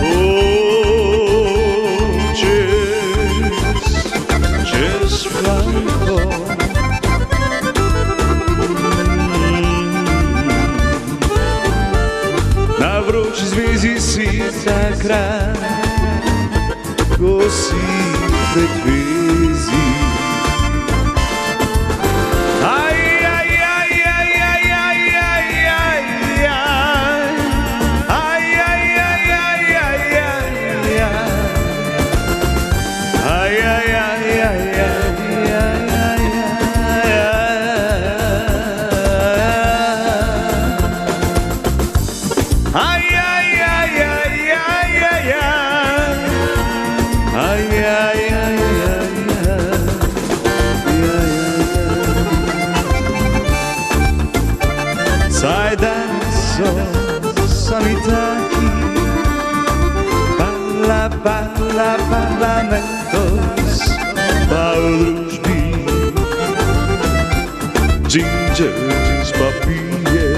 Oh, just one call. Na vruć zvizi si takrat, ko si pred vezi. Aj, aj, aj, aj, aj, aj, aj, aj, aj. Aj, aj, aj, aj, aj, aj, aj. Aj, aj, aj, aj, aj, aj, aj. Ay, ay, ay, ay, ay, ay, ay. Ay, ay, ay, ay, ay. Sai adesso sono i tacchi. Parla, parla, parlamentos. Paulužbi Ginger z papije.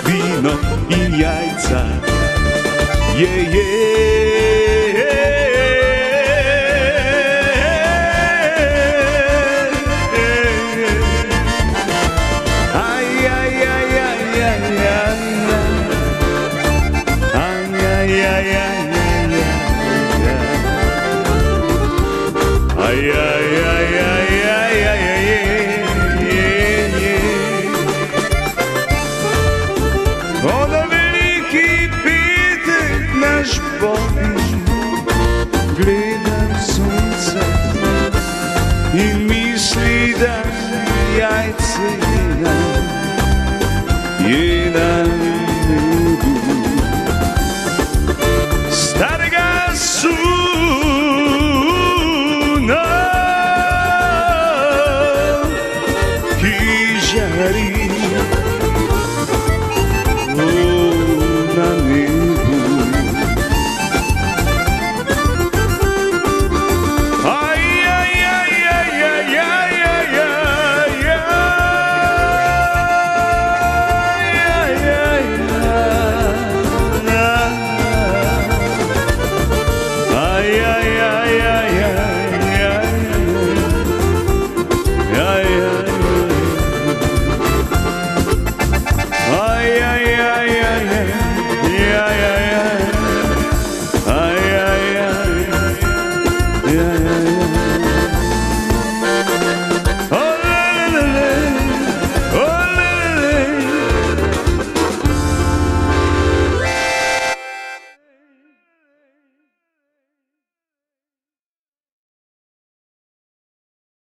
Vino i jajca. Aj, aj, aj, aj, aj, aj. Aj, aj, aj, aj, aj, aj. Aj, aj, aj, aj, aj, aj, aj. Onda veliki petek naš popi, gleda sunce i misli da jajce jedan ljubu. Starega suna ki žari na